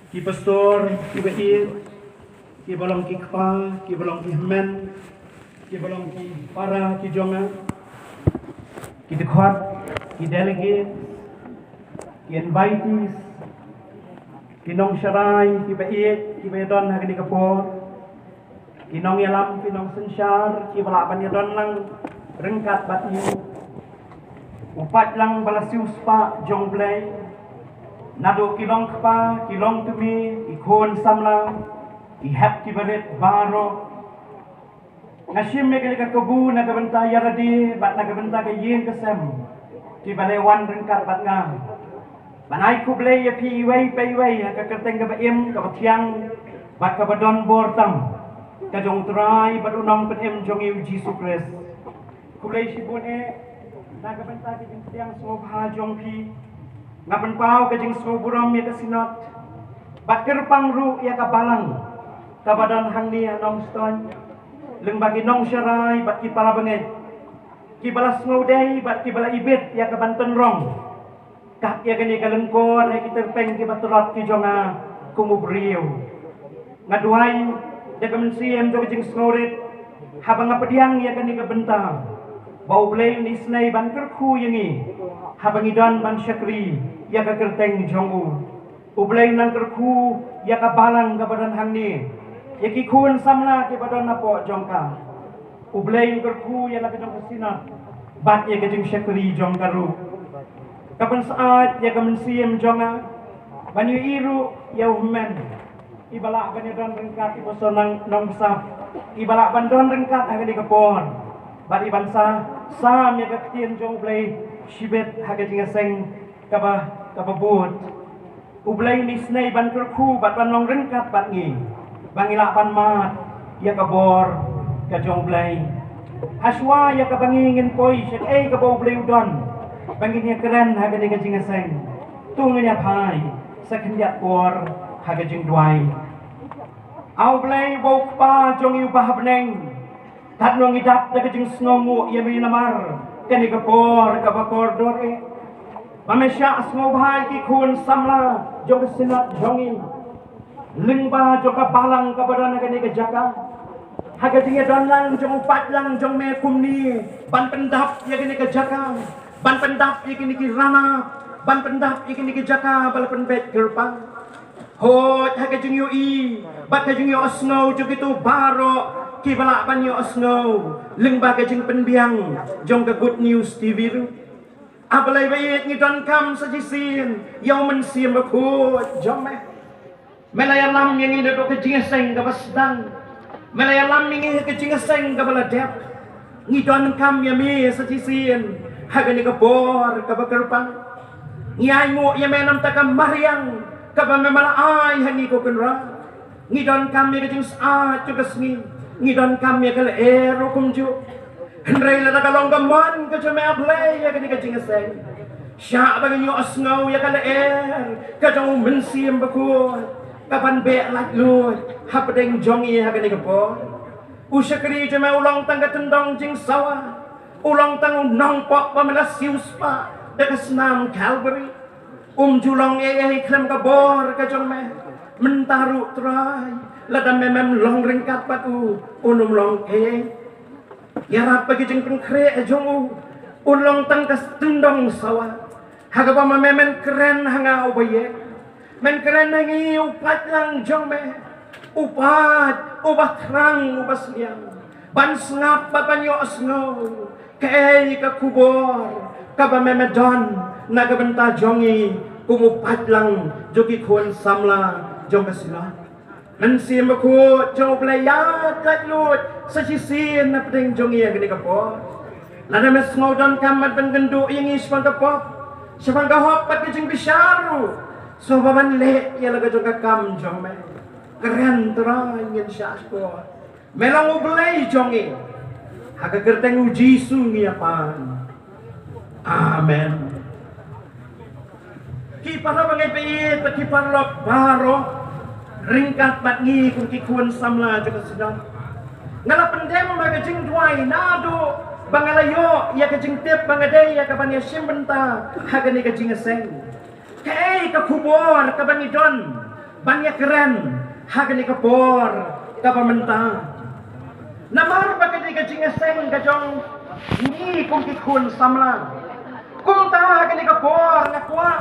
ki pastor, ki bair, ki balong ki kpa, ki balong ki men, ki balong ki para, ki jonga, ki dekhot, ki delegate, ki invitees, ki nong syarai, ki bair, ki bayadon hagani kapor, ki nong yalam, ki nong sensyar, ki balaban yadon lang rengkat batyu, upat lang balasius pa jong blay, nado kilong kpa, kilong tumi, ikon samla, ihap ki balit baro, ngasim megani kabu nagabenta yaradi, bat nagabenta kayin kasem, ki balewan rengkat bat nga, banai ku blay ya pi iway pa iway, kakerteng kabaim, kabatiang, bat kabadon bortam, kajong turay, bat unong patim jong iw Jisu Kris, kulay sibun nagabenta kajing tiang sobha jong pi, ngapan pau kajing soburam ya kasinot, bat kerpang ru ya kabalang, kabadan hangni anong ston, lengbagi nong syarai bat ki pala bangit, ki balas ngudai bat ki bala ibit ya kabanten rong, kak ya gani kalengkor ya kiterpeng ki baturot ki jonga kumubriyo, ngaduai ya kamensiam jo kajing snorit, habang apadiang ya gani kabenta, bau blay ni snai ban kerku yangi, habang idan ban syakri ya kakerteng jongu, ublay nang kerku ya kabalang kabadan hangni, ya kikun samla ke badan napo jongka, ublay kerku ya laka jong kasinat, bat ya kajing syakri jongkaru, kapan saat ya kamensiam jonga, banyu iru ya uhmen, ibalak banyu don rengkat iboso nang sap, ibalak bandon rengkat hagani kapon, bat ibansa sam ya kaktian jong ublay shibet hagani ngaseng kababut, ublay ni snay ban kerku bat panong rengkat bat ngi, bangilapan mat ya kabor kajong blay, haswa ya kabangingin poi syek kabaw blay udon, bangin ya keren hagani kajing ngaseng, tungin ya pai sakendiat kor hagajing duai, au blay bau pa jong iu pahabneng, tatnong idap na kajing snongu ya minamar, kani kapor kabakor dore, mamesya asngobhay ki kun samla jong sinat jongi, lingba jong kabalang kabadan agani kajaka, hagajing ya lang jong upat lang jong me kumni, ban pendap ya gani kajaka, ban pendap ya gani kirana, ban pendap ya gani kajaka balapan bet gerpang, hot hagajing yu i, bat hagajing yu asno jong itu baro, kibala banyo asno, lingba kajing penbiang jong ka Good News TV ru, abalay bayit ngidon kam sa jisin, yaw mensiam bakut jong me, melayalam yang ini do kajing seng kabasdan, melayalam yang ini kajing seng kabaladep, ngidon kam yami sa jisin, hagani kabor kabakerpang, ngiyay mo yamenam takam mariang, kabamemalaay hani ko kunra, ngidon kam yang kajing saat juga sengin, ngidon kami kala ero kumju, henry la nakalong gaman kajame ablay ya kani kajing seng, siya bagay nyo asngaw ya kala kajang mensim bakut, kapan be latlut, hapadeng jongi ya kani kapo, usyakri jame ulang tangga tendong jing sawa, ulang tang nongpok pamela sius pa, dekas nam Calvary, julong klem kabor kajang me, mentaru try, ladam memem long ringkat patu, unum long yarap bagi jeng pengkre jongu, ulong tangkas tendong sawa, hagapa memen keren hanga ubaye, men keren hangi upat lang jong me, upat, ubat rang ubas liang, ban sngap babanyo asno, kay kakubor, kaba memedon, nagabenta jongi, umupat lang, jogi kun samla, jong kasilat. Mensim bakut jong pelayat latlut sa sisin na pedeng jong iya gani kapo. Lada mes ngodon kamat pengendu yang ispan kapo. Siapang kahop pat kajing bisyaru. So baban le ya laga jong kakam jong me. Keren terang yang syaspo. Melang ublay jong i. Haga kerteng uji sungi apan. Amen. Kipara bangay pati parlok baro. Ringkat bat ngi kung kikuan samla juga sedang. Ngala pendem magajing duay nado bangalayo ya kajing tip bangaday ya kaban ya simbenta hagani kajing seng. Kay kakubor kabangidon banyak keren hagani kapor kapamenta namar bagay ka jingaseng kajong ni kung kikun samla kung ta hagani kapor nakwa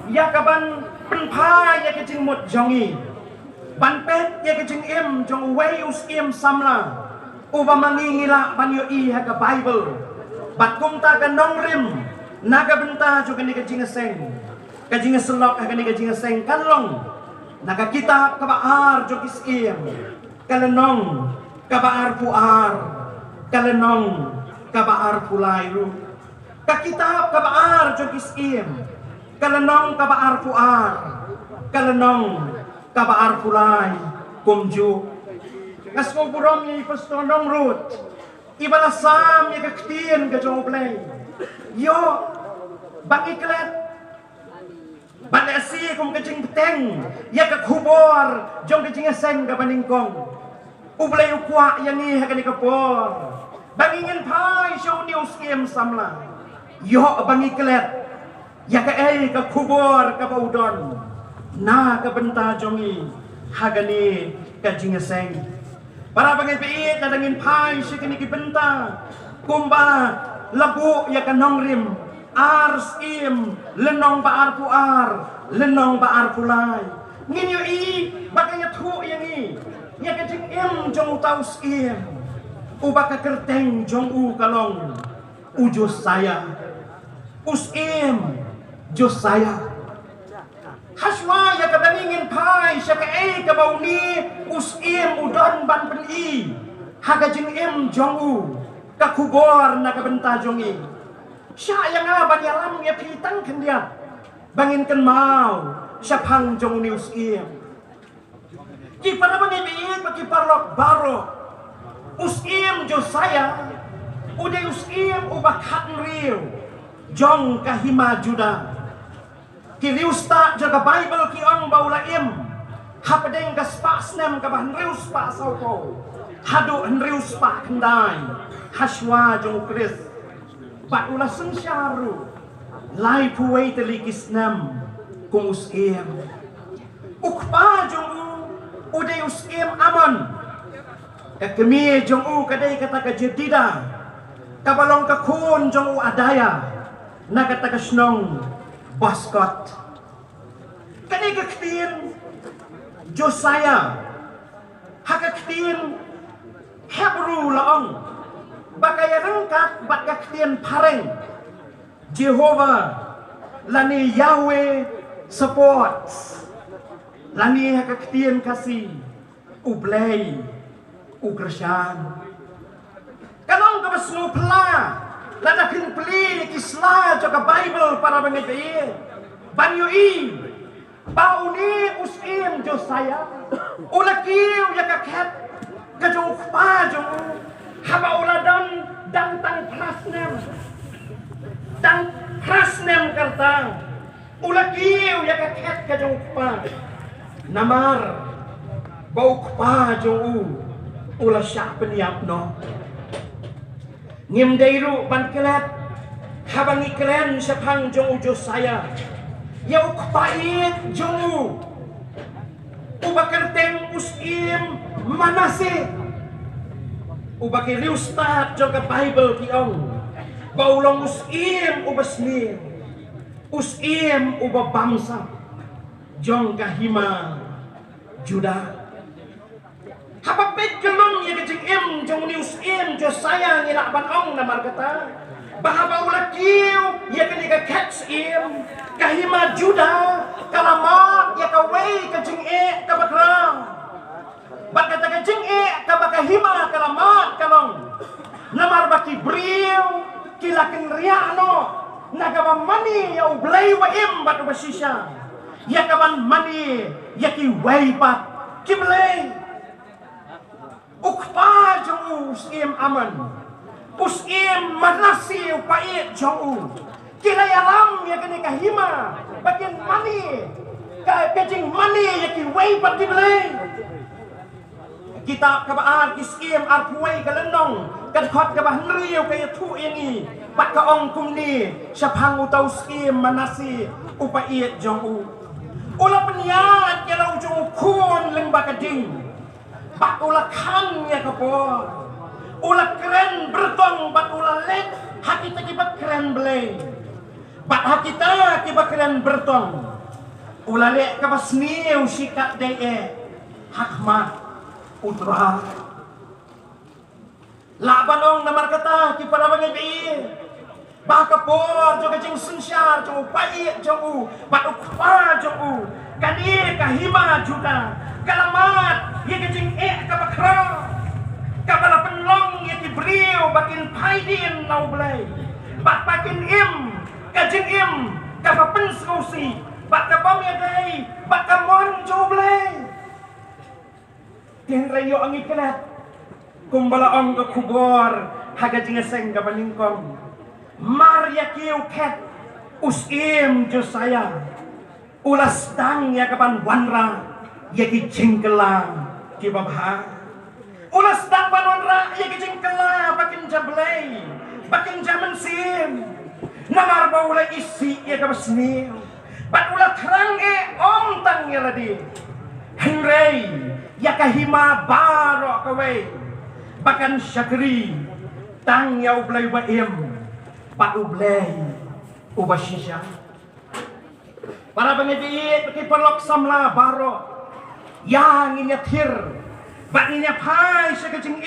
yakaban penpa ya kajing mot jongi banpet ya kajing im jong way us im samla uba mangingila banyo i haga Bible bat kung ta ka nongrim naga benta juga ni kajingaseng selok hagani kajingaseng kanlong naga kitab kabaar jokis im kalenong kabaar puar kalenong kabaar pulairu ka kitab kabaar jokis im kalenong kabaar puar kalenong kabaar pulai kumju ngasmo burom ni pastonong rut ibalasam ya kaktin ka joplay yo bangiklet Banasi kung kajing peteng, ya kakubor, jong kajing aseng ka paningkong. Ublay ukwa yang ni hagani kapor. Bangingin pai show news game samla. Yo bangiklet, ya ka kakubor ka paudon. Na ka benta jongi hagani kajing aseng. Para bangin piit nadangin pai siya kani kibenta. Kumba labu ya ka nongrim. Ars im lenong baar puar lenong baar pulai nginyo i bakanya thu yang i ya kajing im jong taus im ubaka kerteng jong u kalong ujus saya us im jos saya haswa ya kadaningin pai siya ka kabauni us im udon ban pen i hagajing im jong u kakubor na kabenta jong i siya yang aban yalam ya pitang kendian bangin kan mau siya pang jong news im ki para bangibiin paki parlok baro usim jo saya udah usim ubakat riu jong kahima juda ki riusta jaga Bible ki on baula im hapadeng ka spasnem ka bahan rius pa sauko hadu rius pa kendai haswa jong kris Bat ulah sensyaru lai puway telikis nam kung uskim ukpa jong uday uskim amon kakemi jong kaday kata kajedida kabalong kakun jong adaya nakata kasnong baskot kanay kaktin Josiah hakaktin Hebrew laong bakaya rengkat bat kaktian pareng Jehovah lani Yahweh support lani kaktian kasih ublay ugrasyan kanong kabasno pla lana kin pli kisla joka Bible para bangipi banyo i bauni usim Josiah ulakiw yakaket kajong pa jong haba uladan dan tang prasnem kartang ulakiw ya kaket ka jong pa namar bau pa jong ula siya peniap no ngim dayru bankelat habang iklen siya pang jong Josiah ya ukpait jong ubakerteng usim manase ubaki liustat jong ka Bible kiong baulong usim ubasmir usim uba bangsa jong kahima Juda hapapit kelong ya kajing im jong ni usim Josiah ngilakban ong namar kata bahaba ulakiw ya kanika catch im kahima Juda kalamat ya kaway kajing kabakrang Bakat kajing kabakahima kalamat kalong namar baki briw kilakin riano nagaban mani ya ublay wa im bat ubasisya ya kaban mani ya ki way bat kiblay ukpa jong usim aman usim manasi upait jong kilayalam ya kani kahima bakin mani kajing mani ya ki way bat kiblay kita kabaan kiskim arpuai kalenong kadkhot kabahan riu kaya tu ini pat kaong kumni syapang utau skim manasi upait jong u ula peniat kala ujung jing bat ulah kan ya kapor ulah keren bertong bat ulah lek hakita kibat keren belai bat hakita kibat keren bertong ulah lek kabas niu sikat dee hakmat utra labanong namar kata kipada bangai bakapor jo kajing sunsyar jo pai jo bat ukpa jo kani kahima juta kalamat ye kajing kabakra kabala penlong ye kibriu bakin paidin nau blai bat bakin kajing kabapen sausi bat kabam ye dai bat kamon jo blai tiang rayo angi kelat kumbala ong ke kubor haga jingeseng ka paningkong Maria kiu ket usim jo saya ulas dang ya kapan wanra ya ki jingkela ki babha ulas dang pan wanra ya ki jingkela bakin jablay bakin jaman sim namar baula isi ya kabasni bat ulah terang om tang ya ladi henrei ya kahima baro kawe bakan syakri tang ya ublay baim pat ublay ubasisya para pengedit pakai pelok samla baro yang ini thir bat ini pai sekejing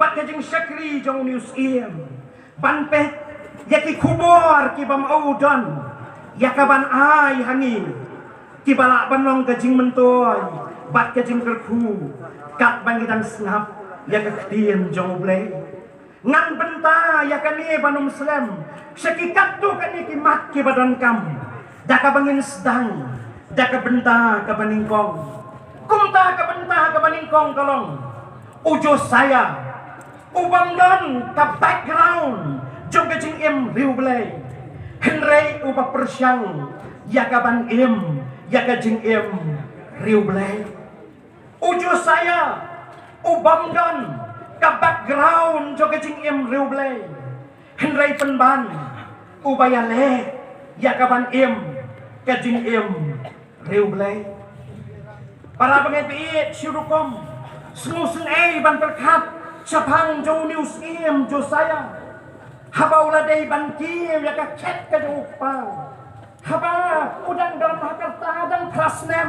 bat kejing syakri jong news ban pet yaki kubor ki bam audon yakaban ai hangi ki balak banong kejing mentoy bat kejing kerku kat bangidang snap ya kektien jong ublay ngan benta ya kani banum muslim sekikat tu kani kimat ki badan kam daka bangin sedang daka benta ka baningkong kumta ka benta ka baningkong kalong ujo saya ubangdan ka background jong kajing riu blay henrei uba persyang ya ka ban ya kajing riu blay ujo saya ubangdan ka background jo kajing riu blay henrei penban ubaya le ya kaban kajing riu blay para pengepit syurukom senguseng ban perkat sapang jo news jo saya haba uladai ban kim ya ka chat ka jo pa haba udang dalam hakarta dan prasnem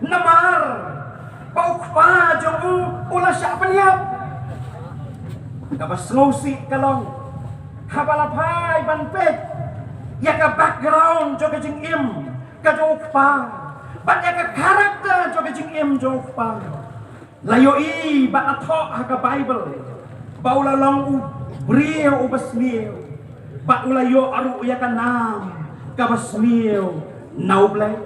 namar paukpa jo ulah syak peniap kabas ngosi kalong habalapai ban pet ya ka background jo kajing ka jokpa ban ya ka karakter jo kajing jokpa layo ban athok ha ka bible baula long brio ubasmio ba ulayo aru ya ka nam ka basmio naublay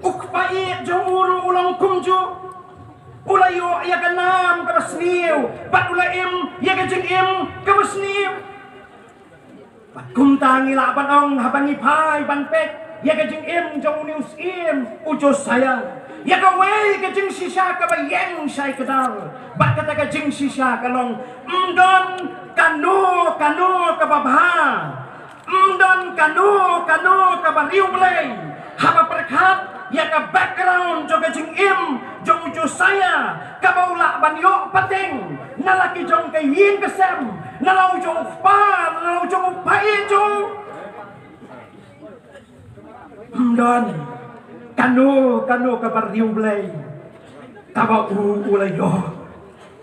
ukpai jo uru ulang kumjo ulayo ya kanam kabasniw bat ulaim ya kajing kabasniw bat kumtangi laban ong habangi pai ban pet ya kajing jong news ujo saya ya kawai kajing sisa kabayeng say kadal bat kata kajing sisa kalong mdon kanu kababha mdon kanu kabariu blay haba perkat ya ka background jo kajing jong ujo saya kabaula banyo pateng nalaki jong kay yin kesem nalau jong pa nalau jong pai jo don kanu kabariu blay kabau ulayo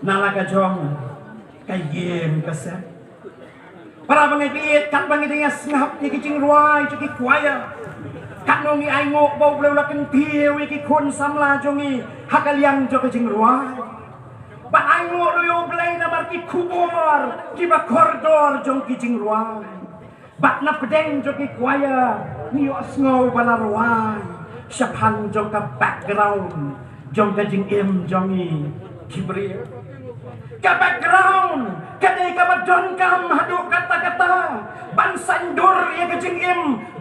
nalaka jong kay yin kesem para pangipit kat pangidinga snap ni kajing ruai jo ki kwaya kanongi ay ngok bau bleu lakin piu iki kun samla jongi hakaliang jo kajing ruai ba ay ngok loyo blay na marki kubor ki ba koridor jong kajing ruai bat na pedeng jo ki kwaya niyo asngaw bala ruai syaphan jong ka background jong kajing jongi kibri ka background kadai ka badon kam hadu kata-kata ban sandur ya kajing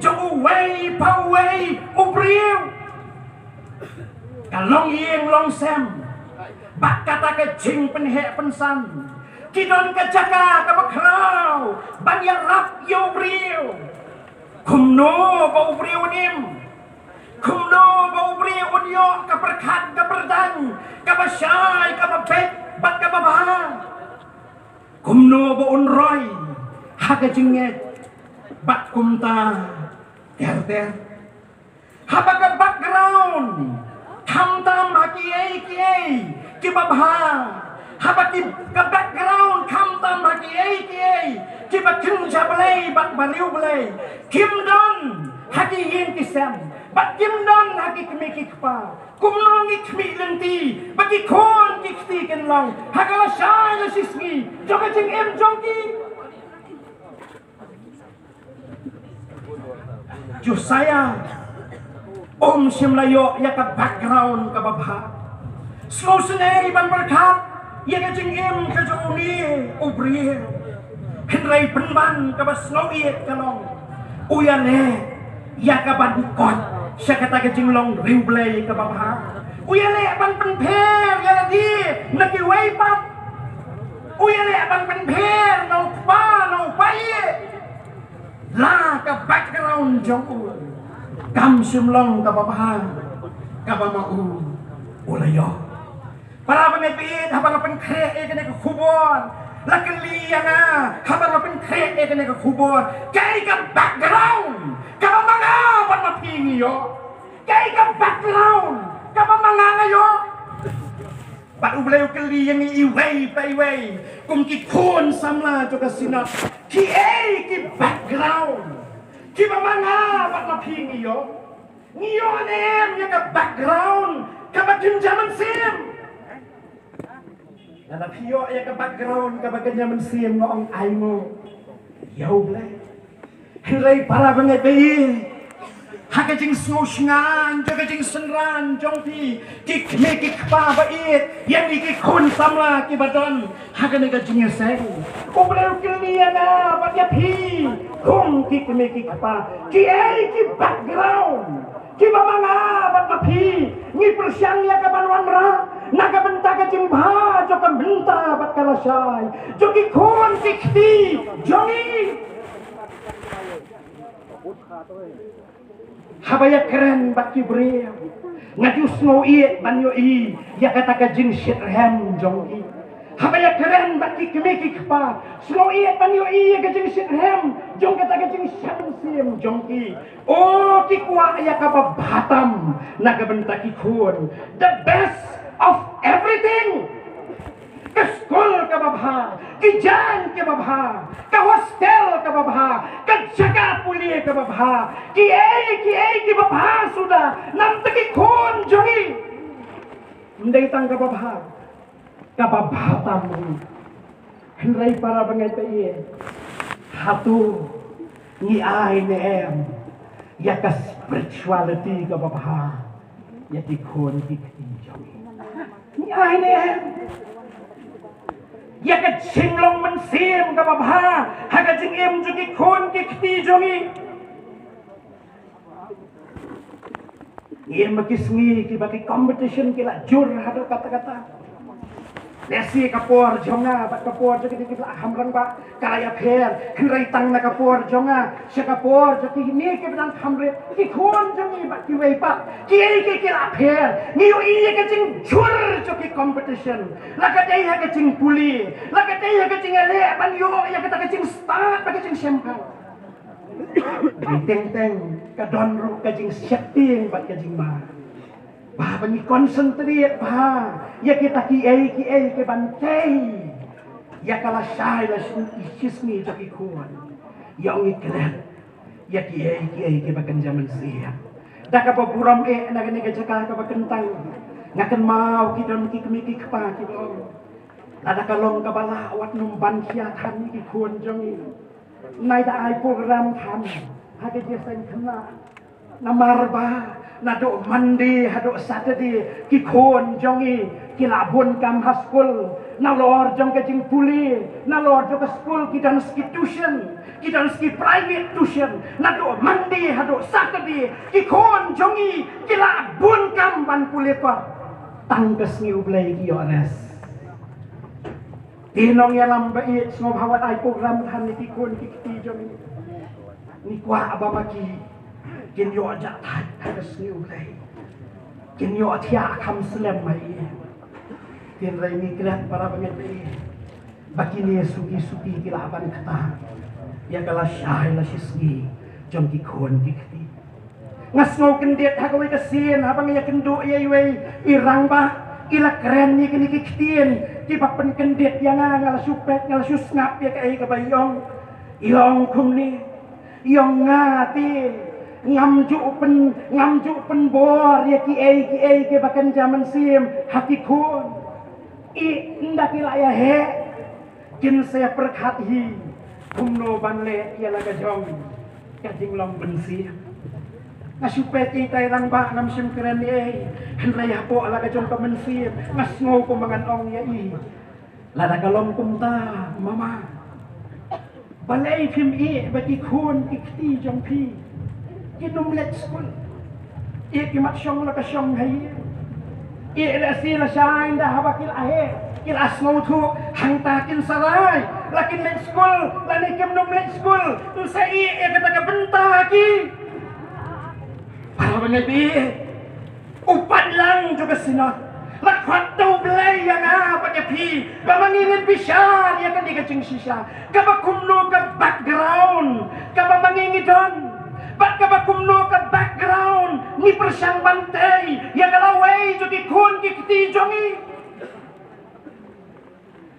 jong uway paway ubriu kalong yeng long sem bak kata kajing penhek pensan kidon kajaka kabakraw ban yarap yo ubriu kumno ba ubriu kumno ba ubriu yo ka perkat ka perdang ka basyai ka bapet bat ka babha kumno bo unroy haga jinget bat kumta ter haba ka background kamtam haki ki babha haba ki ka background kamtam haki ki bakin jablay bat baliw blay kim don haki yin kisam bat kim don haki kmi kpa kumno ngi kmi lenti bagi kon ki kti ken long haga shay la sismi joga jing em jongki jo saya om simlayo ya ka background ka babha slow senay ban berkat ya ka jing em ka jo ni ubri henrai penban ka bas no iet ka long uyane ya ka ban kon siya ka ta ka jing long riwblay ka babha uyane ban penper ya di nakiway pat uyane ban penper no pa no pai la ka background jong kam simlong ka babha ka bamau ulayo para benepit habang penkre e kene kubon la keliyanga habang penkre e kene kubon kay ka background ka mga ban mapingi yo kay ka background ka mga ngayo bat ublayo keliyang iway payway kung kikon samla to kasinat ki ki background ki mga bat mapingi yo ngiyon ya ka background ka bagin zaman sim na piyo ya ka background ka bagin zaman sim noong ay mo yaw blay hiray para bangay bayi haka jing snusngan jaga jing senran jongpi kikme kikpa bait yang ikikun samla kibadon haka nega jing yasay ubraw kiliya na bagya pi kung kikme kikpa ki background ki mga bat mapi ngi persyang ya ka banwan ra naga benta ka jimba jo ka benta bat kalasay jo ki kon kikti jongi habaya keren bat ki bre ngajus ngo iet banyo i ya kata ka jing shithem jongi habaya keren bat ki kemeki kpa ngo iet banyo i ya ka jing shithem jong kata ka jing shamsim jongki oh ki kwa ya ka babatam nagabenta ki kun the best of everything ka school ka babha ki jan ka babha ka hostel ka babha ka jaga puli ka babha ki babha sudah nam ki kun jongi ndai tang ka babha ka babatam henrai para bangai pe hatu ni ai ne em ya ka spirituality ka babha ya di kon di jong ni ai ne em ya ka singlong man sim ka babha ha ka jing em ju ki kon ki khti jongi ye makisngi ki baki competition ki la jur hado kata-kata Nasi kapor jonga bat kapor jadi kita hamrang ba kaya pher hirai tang na kapor jonga sya kapor jadi ni ke bedang hamre ki khon jongi bat ki wei pa ki la pher ni yo i ke jing chur joki competition la ka dei ha ke jing puli la ka dei ha ke jing ale ban yo ya ka jing start ba ke jing champagne teng ka don ru ka jing setting bat ka jing ma ba bani concentrate ba ya kita ki ke bantai ya kala shai la shismi to ki kuan ya ngi kret ya ki ke bakan zaman sia da ka puram na ga ne jaka ka bakan tang ngakan mau ki dam ki kmi ki kpa ki bo ada ka long ka bala wat num ban sia than ki kuan jongi nai da ai program than ha ke je sen khna namar ba nado mandi hado Saturday ki khon jongi ki labun kam haskul na lor jong ka jing puli na lor jong ka school ki dan ski tuition ki dan ski private tuition nado mandi hado Saturday ki khon jongi ki labun kam ban puli pa tangkas ni ublay ki ores tinong ya lambait ngob hawat ai program than ni ki khon ki ti jongi ni kwa abamaki kin yo aja hat hadas ni ulay Kinyo atia akam selem mai. Tin rai ni kilat para pengen bakini suki kila apan kata. Ya kala syah la sisgi jom ki khon ki khti. Ngas ngau kendet ha kawai kasin abang ya kendo ya iwe irang ba ila keren ni kini ki ktien ki papen kendet yang ngala supet ngala susngap ya kai ka bayong ilong kum ni yong ngati ngamju pen bor ya ki ai ke bakan zaman sim hakikun i ndak ila ya he kin saya perkhat hi kumno banle ya laga jong kajing long bensi ngasupet kita irang ba nam sim keren ni henray hapo laga jong ka bensi ngasngo ko mangan ong ya i lada kalom kumta mama balai phim i baki khun ikti jong pi kinum let school ikimat syong la ka syong hai la si la shain dah bakil ahe kil asmo tu hang takin sarai lakin let school la ni kem nom let school sa kata ka benta ki para bengabi upat lang juga sinot lakhat tau belai yang pakai pi bamangingin bisyar ya kan dikacing sisa kabakumno ka background kabamangingidon Bat ka bakumno ka background ni persyang bantay yang kalaway jo ki kun ki kiti jongi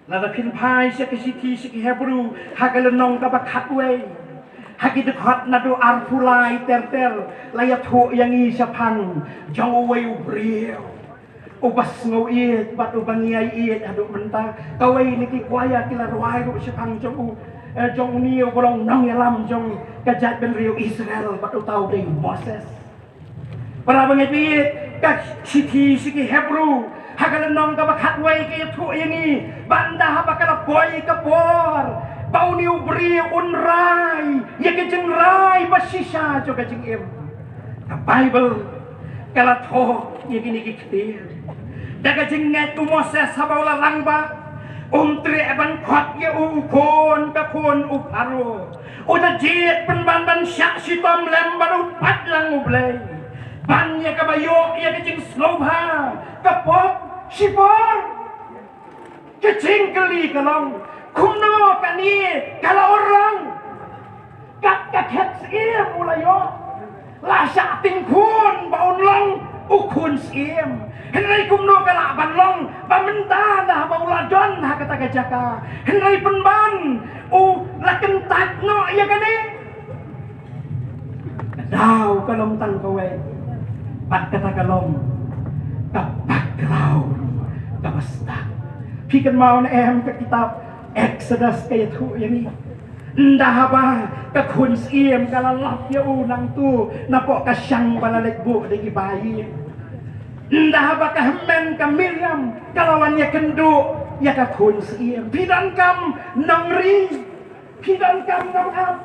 lada pinpai sia ki siti si ki hebru hagalenong ka bakhatway hagi dekhat nado arpulai tertel layat ho yang i sapang jong way ubriel ubas ngau iet bat ubangiai iet adu benta kawai ni ki kwaya kila ruai ru sapang jong jong niu bolong nang yalam jong kajat ben rio Israel batu tau dei Moses para bengabi ka siti siki Hebrew hagalan nong ka bakhatway kay thu yani banda ha bakala boy ka por bau niu bri unrai ya ke jeng rai basisa jo ka jeng em ka Bible kala tho ya kini kikti daga jeng ngetu Moses habaula langba Umtri eban khot ye ukon ka kon uparo uda jet ban syak sitom lem baru pat lang ublay ban ye ka bayo ye kecing slobha ka pop sipor kecing keli kalong kumno kani kala orang kat ket sim ulayo la syak ting kun baun long ukun sim henry kumno kala ban long pamenta dah baula don ha kata gajaka henry penban laken tatno ya kani daw kalom tang kawe pat kata kalom ka background ka basta pikan mau na ke kitab Exodus kaya tu yang ni ndah ba ka kun siem kala lap ya unang tu napo ka syang balalekbo de bayi ndah ba ka hemen ka Miriam kalawan ya kendo ya ka kun siem pidan kam nongri pidan kam nong am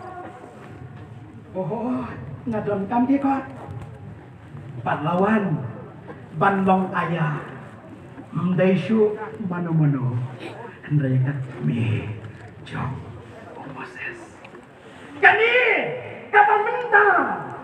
oh ngadon kam dia kot pat lawan ban long ayah mdai syu mano ndai kat me jong Moses kani kata minta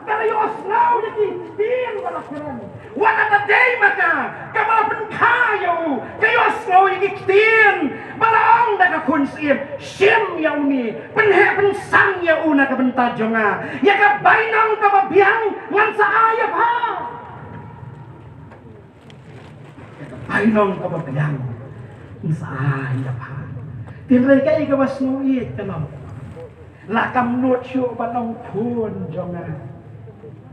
kalau yos ngau jadi tin wala keren wala ta day maka kamala pen kayo kayo ngau jadi tin balong daga kun sim yau ni penhe pensang ya una ka benta jonga ya ka bainang ka babiang ngan sa ayap ha bainang ka babiang ngan sa ayap ha tinray ka ikawas nuit kanam lakam nut syuk banong pun jonga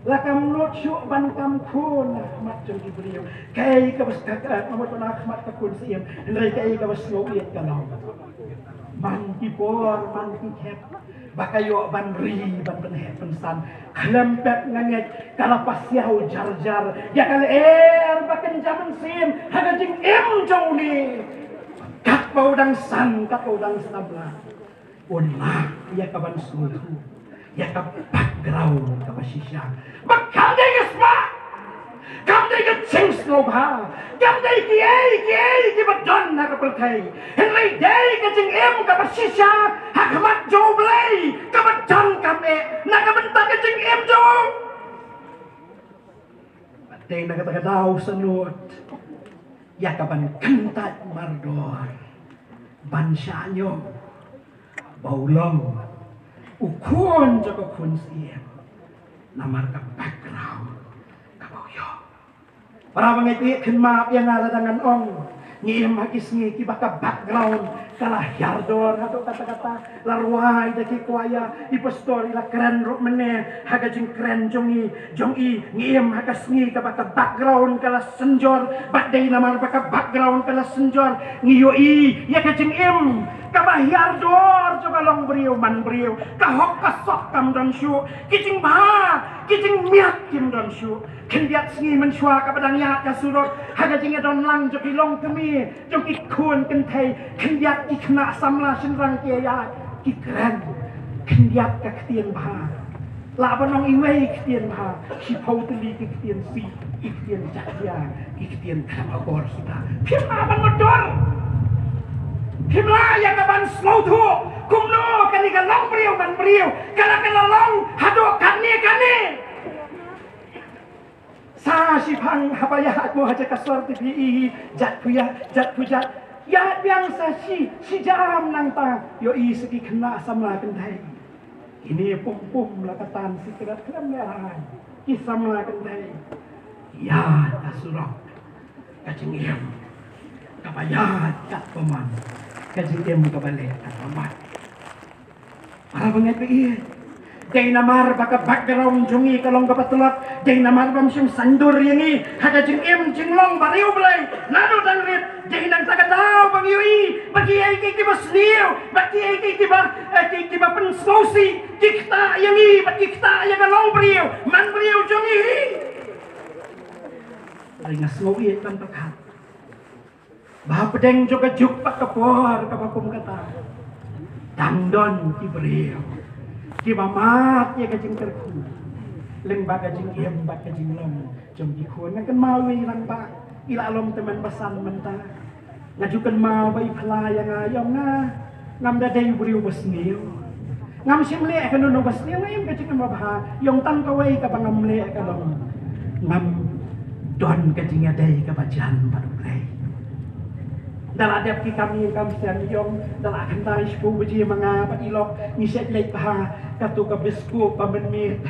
lakam nut syuk ban kam pun ahmat jong ibriyo kay ikawas kakat mamat pan ahmat ka kun siem tinray ka ikawas nuit kanam man kipor man kikep bakayo ban ri ban penhe pensan klempet nganget kala pasyau jar ya kala bakan zaman sim haga jing jong ni kat baudang san kat baudang sabla unlah ya kaban suhu ya ka background ka basisya bakal dengas ba kam de ka ching slobha kam de ki badon na ka pelkai henry day ka jing ka basisya hakmat jo blai ka badon kam na ka benta ka jing jo Day nagkatagadaw sa nuot. Yakaban kantat mardor. Bansya nyo. Baulong. Ukun jago kun siem. Namar ka background. Kabawyo. Para mangiti kinmap yang aladangan ong. Ngiem hakis ngi kibaka background. Kalah yardor atau kata-kata larwai daki kuaya ipastor ila keren ruk mene haga jing keren jongi ngiem hagas ngi kabaka background kala senjor badai namar baka background kala senjor ngiyoi ya kajing im kabah yardor coba long beriu man beriu kahok kasok kam dan syu kijing miat kim dan syu kendiat sngi mensyua kabadang ya kasurot haga jing don lang joki long kemi joki kun kentai kendiat ikna samla sinrang kiaya ikren kendiat ka ketien bah la banong iwei ketien bah si pauteli ketien si ikien jahya ikien kamabor kita pimla ban modor pimla yang ban slow tu kumno kani ka long beriu ban beriu kala long hado kani sa si pang hapaya mo haja kasor ti jat puya ya biangsa si jam nang ta yo segi kena samla kendai ini pum lakatan si kerat keramaian ki samla kendai ya tasurok kajing em kabayat kat paman kajing em kabale kat paman para banget be day namar baka background jungi kalong kapatulak day namar bam sim sandur yangi haga jing em jinglong bariu belai nado dan rit day nang sakataw bang yui bagi ai ki basniu bagi ai ki ba pensausi dikta yangi bagi kita yang kalong bariu man bariu jungi ringas ngowi tan pakat bah pedeng juga juk pak kapor kapakum kata dandon ki bariu ki mamat ya kajing terku leng ba kajing em ba kajing lom jom ki khon kan mawi lang ba ila lom teman pesan menta ngajukan mau bai phala yang ayong na ngam da dai buriu basniu ngam simle kan no basniu ngam kajing ma ba yong tan kawai ka bangam le ka lom ngam don kajing adai ka bajan padu play dala dep ki kami sian yong dala kan dai spu beji manga patilok ni set lek pa katu ka bisku pa menmit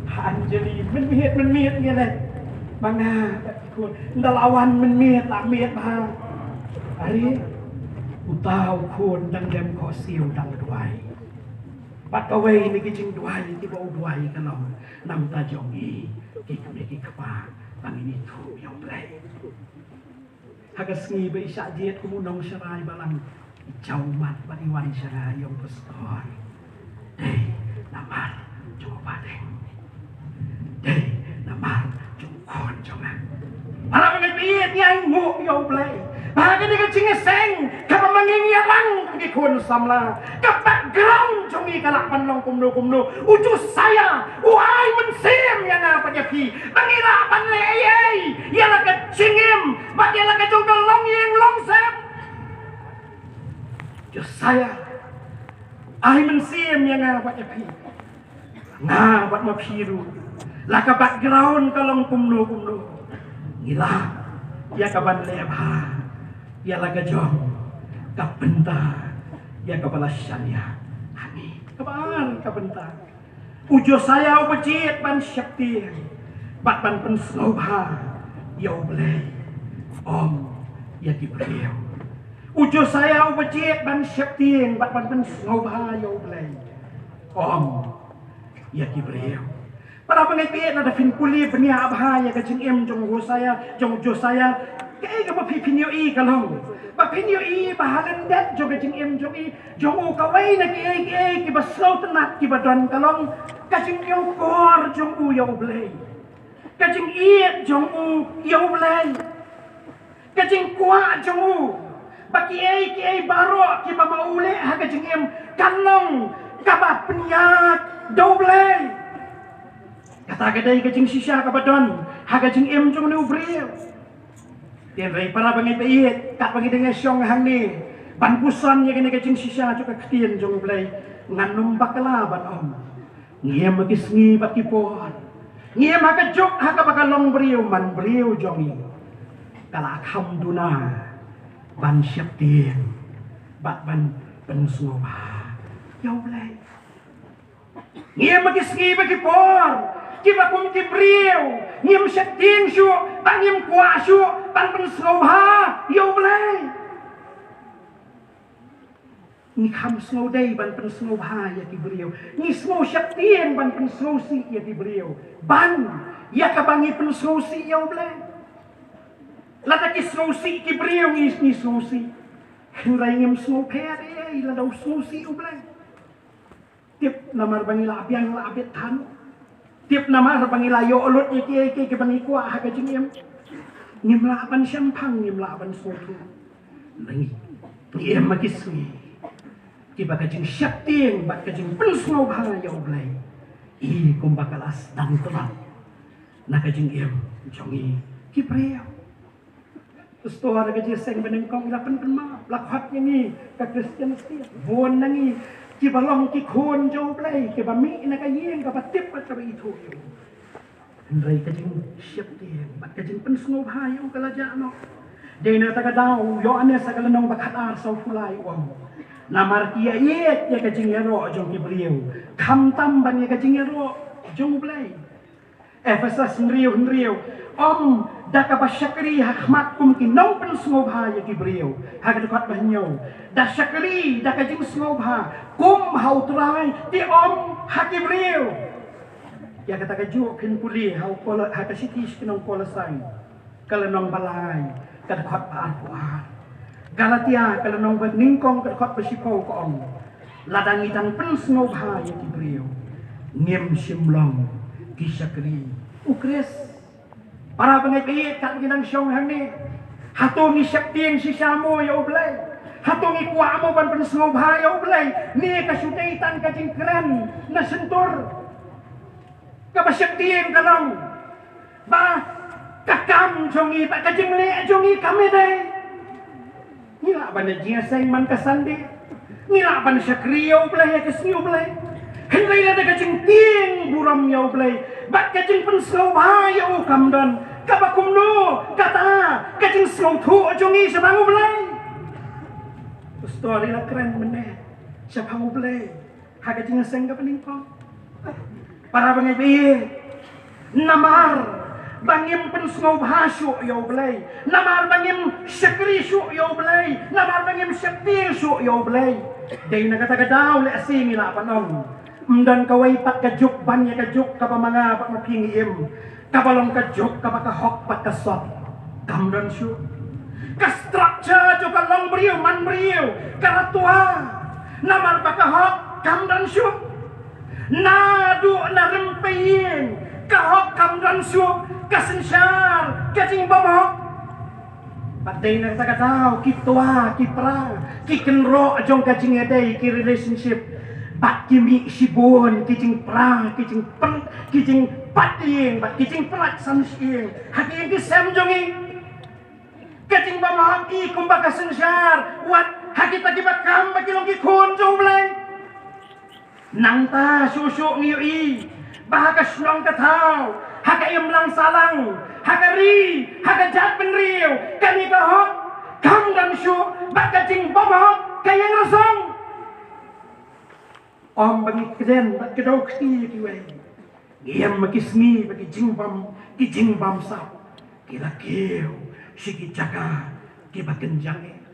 anjeli menmit ni le manga kun dalawan menmit la mit pa ari utau kun dang dem ko siu dang duai pat kawai ni ki jing duai ti bau duai kalong nam ta jongi ki kami ki kapa bang ini tu yong play hagas ngi be isya diet kumunong syarai balang jaumat bariwan syarai yang pastor deh namar coba deh namar jungkon jangan para pengepiet yang mu yo play bahagia dengan cingeseng kapa mangingi lang ki kun samla kapa ground jongi kalak panlong kumno uju saya uai mensim yang apa jadi mengira panle ia la kecingim badia la kejungkel long yang long sem jo saya ai mensim yang apa jadi nah buat mapiru la ka background kalong kumno gila ya kaban lebha ya laga jong kapenta ya kepala syariah hani kapan kapenta ujo saya ubejit ban syakti bat ban penslobha ya ublay om ya kibriyo ujo saya ubejit ban syakti bat ban penslobha ya ublay om ya kibriyo para pengepiet ada fin kuli benia abha ya kajing em jong jo saya kaya ka mapipinyo kalong mapinyo bahalan dat joga jing em jong u kawai na ki baslaw tenak ki badon kalong kajing yo kor jong u yo blay kajing jong u yo blay kajing kwa jong u baki ki baro ki maule ha kajing em kalong kaba peniat do blay kata gadai kajing sisya ka badon ha kajing em jong u bril tian rai para bangai peit kat bangai dengan syong hang ni ban pusan ya kene kajing sisya juga ketien jong blai ngan numbak kala ban om ngiem magis ngi bat kipon Ngia maka jok haka baka long beriu man beriu jongi. Kala kham duna ban siap tiền bat ban pensuo ba. Yau blai. Ngia maki ski baki por. Kiba kum ki beriu. Ngia siap tiền shu ban ngia kwa shu ban pensuo ba. Yau blai. Ni kham snow day ban pen snow ha ya ki beriau. Ni snow siap tiền ban pen snow si ya ki beriau. Ban ya ka bangi pen snow si ya blai. Lata ki snow si ki beriau ni snow si. Hurai ngem snow pher ai la dau snow si u blai. Tip namar bangi la abiang la abet tan. Tip namar bangi la yo olut ye ki bangi kwa ha ka jingem. Ngem la ban champang ngem la ban snow tu. Nai ni em ma ki sui. Kiba kajing siap tiền bat kajing pensnow ba ya blai. I kum bakalas dan telan. Na kajing em jongi ki preo. Sto ada kajing seng benengkong ila pen ma lakhat ni ka Christian stia. Bon nangi ki balong ki khon jo blai ki ba mi na ka yeng ka patip ka tabi itu. Ndai kajing siap tiền bat kajing pensnow ba ya kalaja no. Dena ta ka daw yo ane sa kalanong bakat ar sa fulai wam. Namar kia yet ya kajing yaro jong ki beriu. Kham tam ban ya kajing yaro jong blai. Efesas nriu. Om daka basyakri hakmat kum ki nong pen sngobha ya ki beriu. Ha ka kat banyo. Da syakri da kajing sngobha kum hau trai ti om ha ki beriu. Ya kata kaju kin puli hau kola ha ka sitis kinong kola sai. Kala nong balai ka kat pa ar. Galatia kalau nong ningkong kerkot bersipau ko om ladang itang pensnow ba ya ki beriu ngem simlong ki sakri ukres para pengai kat ginang syong hang ni hatung ni syaptien si samo ya oblai hatung ni kwa mo ban pensnow ba ya oblai ni ka sutaitan ka jing keren na sentur ka basyaptien kalong ba kakam jongi ba ka jing le jongi kami dai. Nila ban dia seng man kasandi. Nila ban syakriyo blai kesniu blai. Hendai la daga jing ting buram yau blai. Bat ka jing penslow ba yau kamdan. Kabakum no kata ka jing slow thu jongi sabangu blai. Story la keren mene. Sabangu blai. Ha ka jing seng ka peningkong. Para bangai be. Namar bangim pensnow bahasyo yo blay. Namar bangim syakri syo yo blay. Namar bangim syakti syo yo blay. Day nagata-gadaw le asing ila panom. Mdan kaway pat kajuk banya kajuk kapamanga pat mapingim. Kabalong kajuk kapakahok pat kasot. Kamdan syo. Ka-structure jo kalong beriu man beriu. Karatua. Namar bakahok kamdan syo. Nadu na rempeyin. Kahok kamdan syo. Kasensyar, kajing bamok. Patay na tagatao, kitwa, kipra, kikenro, ajong kajing eday, ki relationship. Bat kimi sibon, kijing pra, kijing pen, kijing pating, bat kijing prat samsing. Haking kisem jongi. Kajing bamok, kumba kasensyar. Wat, hakita kibakam, bakilong kikon jong blay. Nangta, susuk ngiyoi. Bahagas nong katao. Haka imlang salang, haka ri, haka jat penriu, kani kahok, kam dan syu, baka jing bomhok, kayang rasong. Om bagi keden, bat kedau kti kiway. Giyam makismi bagi jing bam sap. Kila kiw, sigi jaka, kiba kenjange.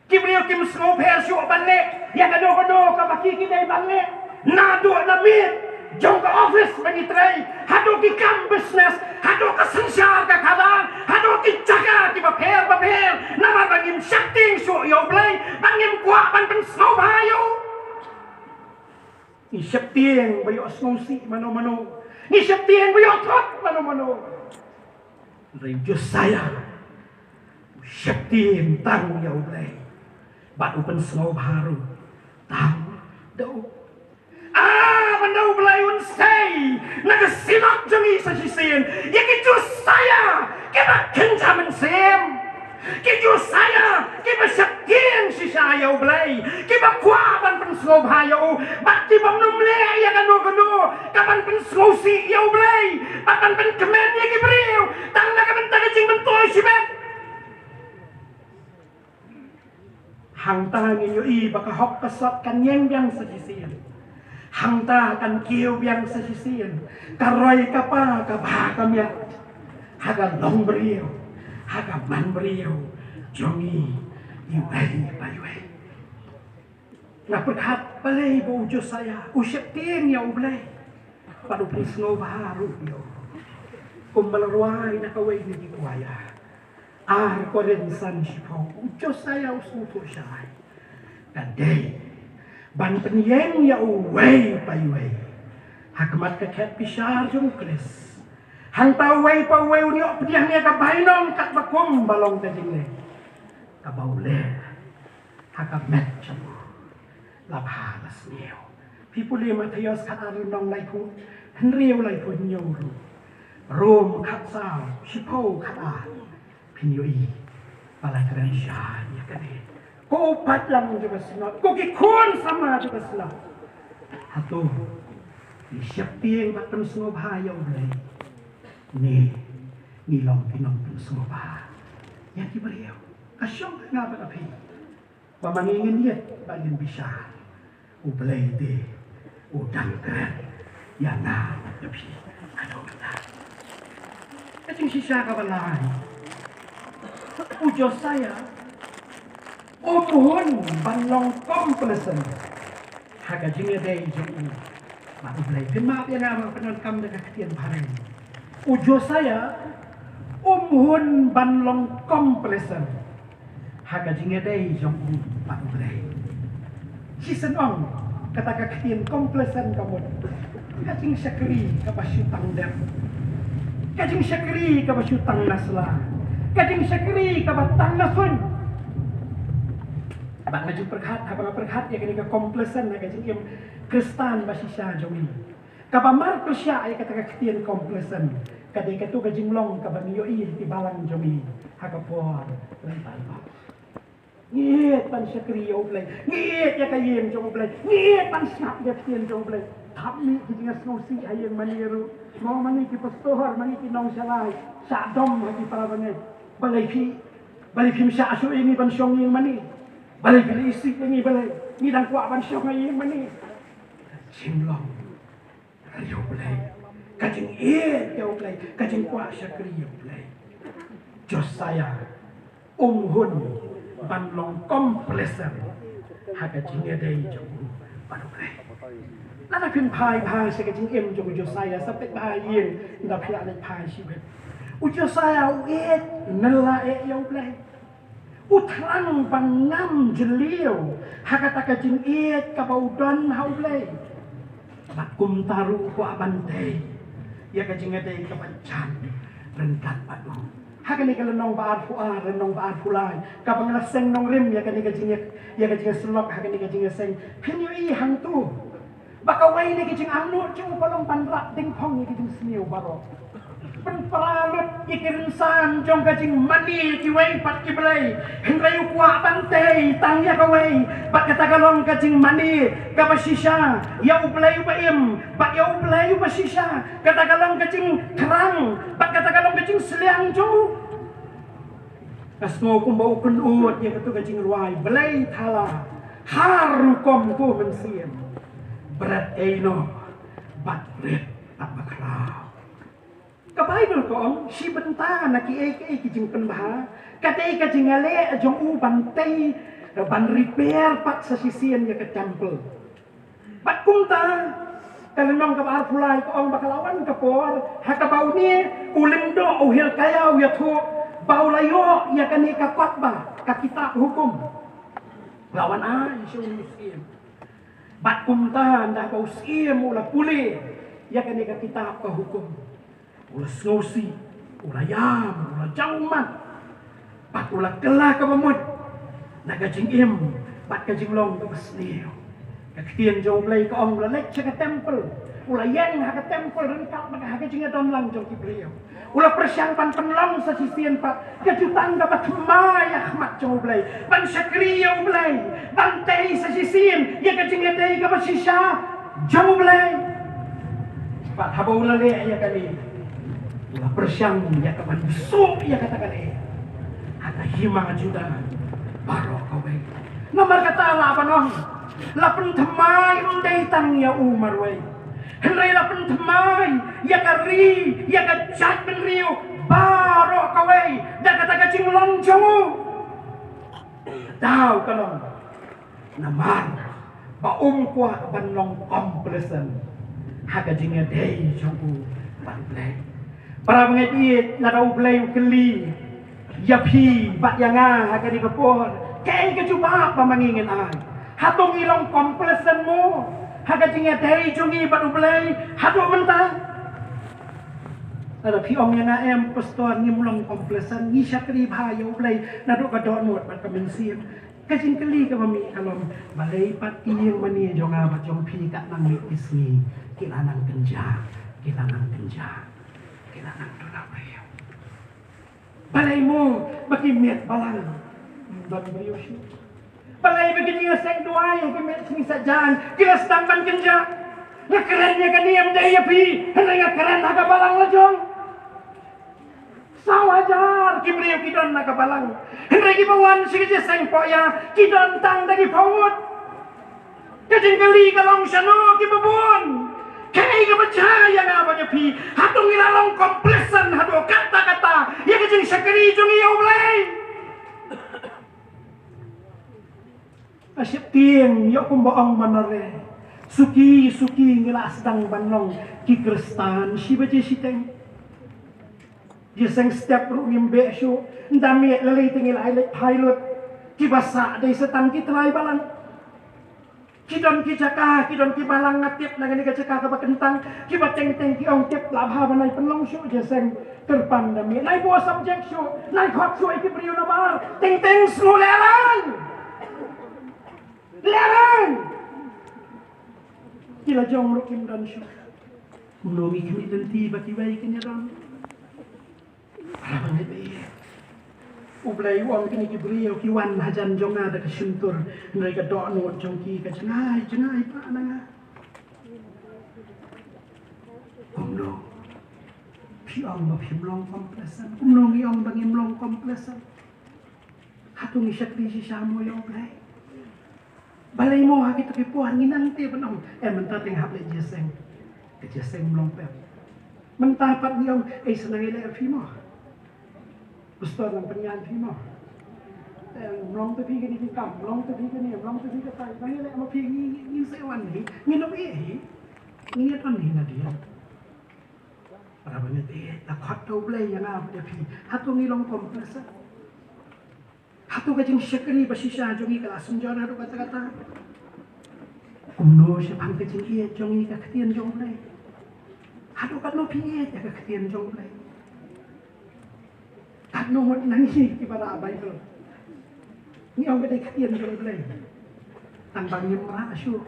Kibriyo kim snow per syu banne, yang kado kabaki kidai banne, nadu namit. Jong ke office bagi tray, hadu ki kam business, hadu ke sensyar ke kadang, hadu ki jaga ki baper, nama bangim syakting su yo blay, bangim kuak ban pensnow bayo. Ni syakting bayo asnosi mano, ni syakting bayo trot mano. Review saya, syakting tang yo blay, bat open snow baru, tang do. Mandau belayun say nagasimak jongi sa sisin ya kicu saya kita kencaman sem kicu saya kita syaktin si sisa yau blai kiba kwa ban pen slow bha yau bat ki bam num le ya kanu kapan pen slow si yau blai akan pen kemen ye ki briu tang na kapan ta jing ben toy si bet hang ta ngi yo i ba ka hok ka sot kan yeng yang sa sisian hang ta kan kiu yang sa sisian ka roi ka pa ka ba ka mya haga long briu haga man briu jongi yu ai na perhat balai bo jo saya usap tiang ya ublai padu plis no baru yo kumbalawai na kawai ni di kuaya ko rin san sipo ujo saya usuto siya kadai ban penyeng ya uway payuay hakmat kaket pisar jong kles hantau way pa way unyo pediang niya kabainong kat bakum balong tajing kabaule hakamet siya labalas niyo pipuli matayos katarunong laipu henriyo laipu nyoro rom katsao sipo kata pinyoi palay karen siya niya kani ko upat lang juga sinot ko kikun sama juga sinot hato siap tiang batang sumobha yaw lay ni nilong pinong sumobha yan kibariyaw kasyong nga ba kapi pamangingin yet bagin bisa ublay de udang keren yan na kapi ano na kating sisya kabalay ujo saya umuhun banlong komplesen haga jinga day jong ublay pimap yan nga mga kam na kakatiyan pareng ujo saya umuhun banlong komplesen haga jinga day jong ublay season on kata kakatiyan komplesen kamu kajing syakri kapasyutang dem kajing syakri kapasyutang nasla kajing syakri kabatang nasun abang ngaju perkhat abang perkhat ya kini komplesen na kajing im kristan basisya jongi kabamar persya ya kata kakatiyan komplesen kadai katu kajing long kabang yoi ti balang jongi hakapor lental ba ngiet pan syakri ya ublay ngiet ya kayem jong ublay ngiet pan syak ya katiyan jong ublay kami kijing asnosi ayang maniru mau mani ki pastohar mani ki nong salai sa dom hagi para bangai balai fi msa asu ini ban syong yang mani balai fi isi ini balai ni dang kwa ban syong yang mani simlong ayo balai kajing ya balai kajing kwa syakri ya balai jos saya umhun ban long komplesen haga jinga dai jong padu balai nada kun pai sa kajing jong jo saya sampai pai yin nda pia le pai shiwet ujo saya uet nela ya balai utrang bangam jeliu hakata kajing kabaudon haublay bakum taru ko abante ya kajing ade kapancan renkat padu hakani kalenong baat fuar renong baat fulai kabang laseng nong rim ya kajing selok hakani kajing seng pinyo hang tu bakawai ni kajing anu cu palong panrak ding pong ni kajing sniu baro penperalut ikirinsan jong kajing mani kiway pat kiblay hendrayu kuwa bantay tangya kaway bat katagalong kajing mani kabasisya ya ublay baim bat ya ublay basisya katagalong kajing kerang bat katagalong kajing seliang jong asmo kumbau kunut ya katu kajing ruai blay thala harukom ku mensiem berat eino bat red tak bakal kabaidul ko si benta na ki kijing penbaha katay kajing ale jong u bantay ban repair pat sa sisian ya ke temple bat kumta kalenong kabar fulai ko ang bakalawan kapor hakabau ni ulindo uhil kayaw ya thu baulayo ya kani kapat ba kakita hukum lawan si muslim bat kumta nda bau siem ula puli ya kani kakita ka hukum ulah snosi, ulah yam, ulah jaumat, pat ulah kelah kabamut, nagajing pat kajing long kabasniyo, kaktian jauh belai ka ong ulah lek caka temple, ulah yang haka tempel rengkap maka haka jinga don lang jong ki beliau ulah persiapan penlong sa sisian pak kejutan dapat maya mat jong belai ban sakriyo belai ban tei sa sisian ya ka jinga tei ka sisa jong belai pak habo ulah le ya kali ulah persiang ya ka ban so ya katakan haka hima juda baro kawe nomor kata Allah apa nong lapan thamai undai tang ya umar wai henry lapan thamai ya kari ya kajat benriu baro kawe dah kata kacing longjongu tahu kalau namar ba kwa ban long komplesen haga jinga dei jongu ban play para mengeti la rau play keli ya pi bat yanga haga di kapor kay kecuba pa mangingin ay hatong ilong komplesen mo haga jinga dei jongi bat play hado mentang ada pi ong yang em pastor ngimlong komplesen ni syakri bhayo play nado ka don mot bat kamensian kajing keli ka mami kalom balai pat iyang mani jonga bat jong pi kat nang mi isni kilanang kenja kilanang donapayo balai mo bagi miat balang don beriyo syu balai bagi dia seng duai ke miat sini sajan kila sedang ban kenja ngkerennya kan diam daya pi hendak ngkeren naga balang lajong sawajar kibriyo kidon naga balang hendak ibawan sige seng poya kidon tang dagi pawut kajing keli kalong syano kibabun kay ka percaya nga ba niya pi hatong ilalong komplesan hado kata-kata ya kajing syakari jong iyo ulay asyip tiang yo kumbaang manare suki ngila sedang banong ki kristan si baje siteng jeseng step ru ngimbe syu ndami lelei tingil pilot ki basa dei setan ki trai balan kidon ki jaka kidon ki balang ngatip nangani ka jaka ka bakentang ki bateng-teng ki ong tip labha banai penlong syu jeseng terpan dami nai bo subject syu nai khot syu ki priyo na bar teng-teng smulelan Lerang! Kila jong rukim dan syu. Menungi kami denti baki baik kini ram. Alam ni ublay uang kini ki beriyo ki wan hajan jong ada kesuntur mereka doa nuat jong ki ka jengai pa nanga. Kumno. Piang ba pimlong komplesan. Kumno ngiong bang imlong komplesan. Hatung isyakri si samo yo ublay. Balai mo hagi tapi puan nginanti penong mentah ting hap le jeseng melompet mentah pat niong senang ile fimo ustor nang penyan fimo melong tepi ke di kam melong tepi ke ni melong tepi ke tai nang ile mo pi ngi sewan ni nginom ngi ton ni na dia para banget tak hot to blay yang apa dia pi hatu ngilong komplesa hatu kajing syakri basisya jongi kala sunjon hadu kata-kata kumno siya pang kajing iya jongi ka ketian jong play hadu kat no piye ka ketian jong play kat no hot nangi ki para bible ni ang gede ketian jong play tanbang nyemra asyu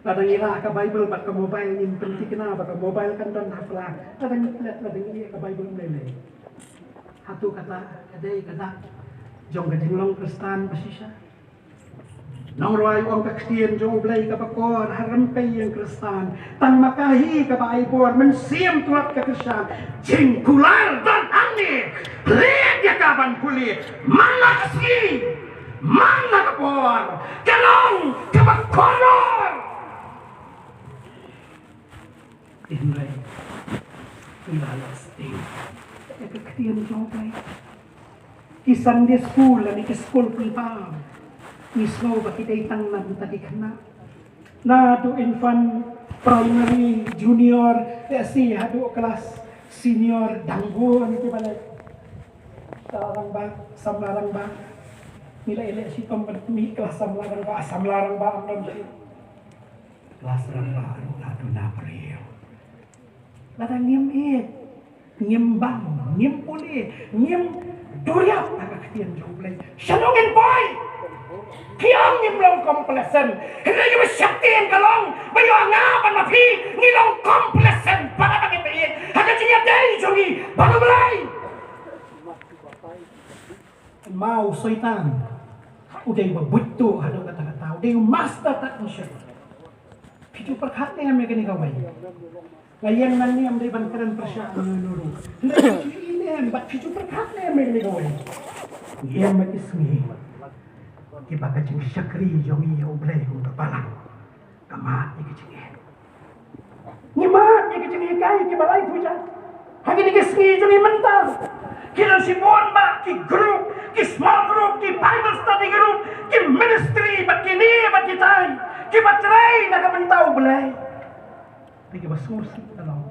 ladang ira ka bible bat ka mobile nin penting kenapa ka mobile kan don hafla ladang iya ka bible play hatu kata kadai kata jong ka jinglong kristan basisya nang roy ang kakstien jong blay ka bakor harampay yang kristan tan makahi ka baibor mensiam tuat ka kristan jingkular dan angni lihat ya kaban kulit mana kasi mana kapor kalong ka bakoror inlay ilalas ting ka kakstien jong blay ki Sunday school ani ki school pipa isno ba kita itang na tadi kana na do infant primary junior si hadu kelas senior danggo ani ti balay samlarang ba nila ile si mi kelas samlarang ba amnon kelas rang ba adu na priyo ladang ngim bang ngim puli ngim Duriap agak ketian jauh lagi. Shalongin boy. Kiam ngilong komplesen. Hindi ka masyaktiin kalong. Bayo angapan mapi. Ngilong komplesen. Para makitiin. Hagad siya day jungi. Bago balay. Mau soitan. Uday mabuto. Hado kata-kata. Uday master tak siya. Pidu perkat niya may ganigaway. Ngayon na niya may bankaran pa siya. Nuluro. Hindi ini. Ba't pidu perkat niya may ganigaway. Ngayon mag-ismi. Kiba kacing syakri jongi ya ublay kung kapalang. Kamat ni kacing eh. Ngimat ni kacing ikai kibalay pujan. Hagi ni kisngi jongi mental. Kilang si buon ba ki group, ki small group, ki Bible study group, ki ministry bat kini bat kitay. Ki batray nakamentaw ublay. Di kiba susi talaw.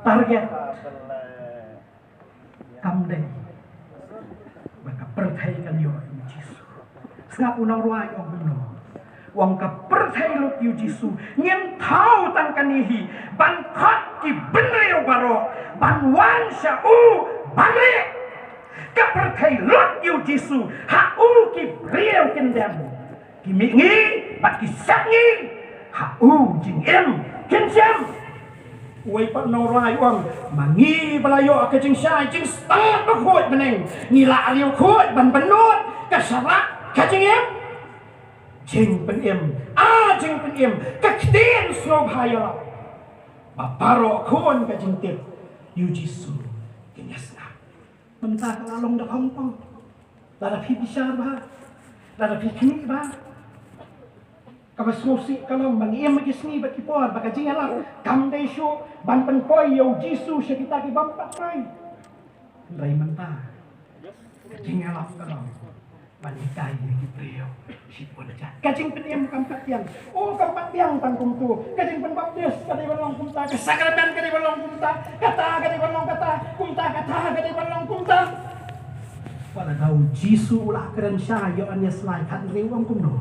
Target. Kamday. Baka pertay kanyo yung Jesus. Nga unang ruay o buno. Wang kapertay yu Jisu. Ngin tau tang kanihi. Ban kot ki benri o baro. Ban wan siya u bari. Kapertay yu Jisu. Ha u ki beriau kendem. Ki mingi bat ki sangi. Ha u jing em kinsem. Uy pa no ruay wang. Mangi balayo ka jing siya. Jing start na kuot beneng. Nila aliw kuot ban benut. Kasarak. Kacing em, jing pen em, jing pen em, kakden snow bahaya. Baparo kon kacing tip, yu Jisu kenyasna. Mentah lalong dah kompong, lara pi bisar bah, lara pi kini bah. Kapas musi kalau mangiem magisni bat kipor, baka jing alam, kamday syo, ban pen koy yu Jisu siya kita ki bampat ray. Ray mentah, kacing alam kalau. Panikay ni Kipriyo, sipon aja. Kacing pendiam kampat tiang. Oh kampat tiang tangkum tu. Kacing penbaptis kadai balong kumta. Kesakramen kadai balong kumta. Kata kadai balong kata. Kumta kata kadai balong kumta. Pada tahu Jisu ulah keren syah yo anya selai kat riwang kumno.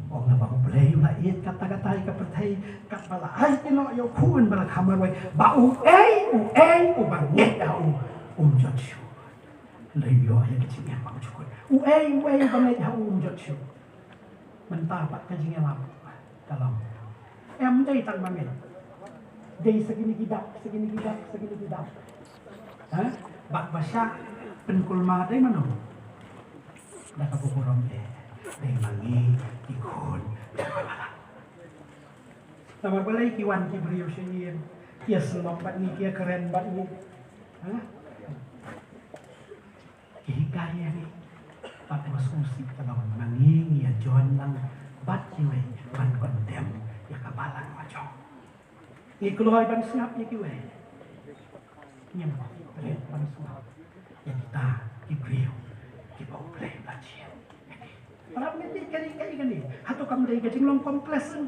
Oh na ba play ulah iet kata-kata ka pertai kat bala ai tino yo kun bala kamar wai. Ba u banget au jot. Layo ay kacing yang bang cukup. Uai banget ha jot syu. Mentah pak kacing yang lama dalam. Day tang banget. Day segini gidak. Hah? Bak basya penkulma day mano. Dah kapukurong day. Day mangi ikon balala. Nama balai kiwan ki beriu syin. Kia selok bat ni kia keren bat ni. Hah? Hikaya ni pat masusi kalau manging ya John lang bat kiwe ban kondem ya kabalan macam ni keluar ban snap ya kiwe nyam red ban snap ya kita kibriu kibau play belajar para mesti kali atau kamu dari kecing long kompleks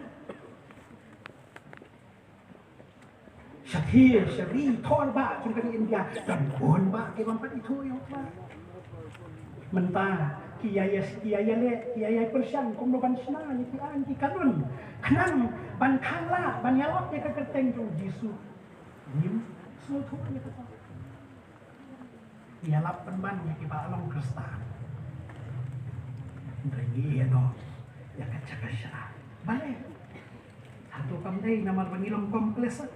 syakir syari thon ba chung kali India dan bon ba ke ban pat itu yo ba mentah kiai persian kumloban sna ni kian ki kanun kenang ban kala ban yalok ya ke keteng jong Jisu nim suatu ni kata yalap penban ya ki balong kristan ndrengi no ya kacakasya balik hatu kamdei namar bangilong kompleks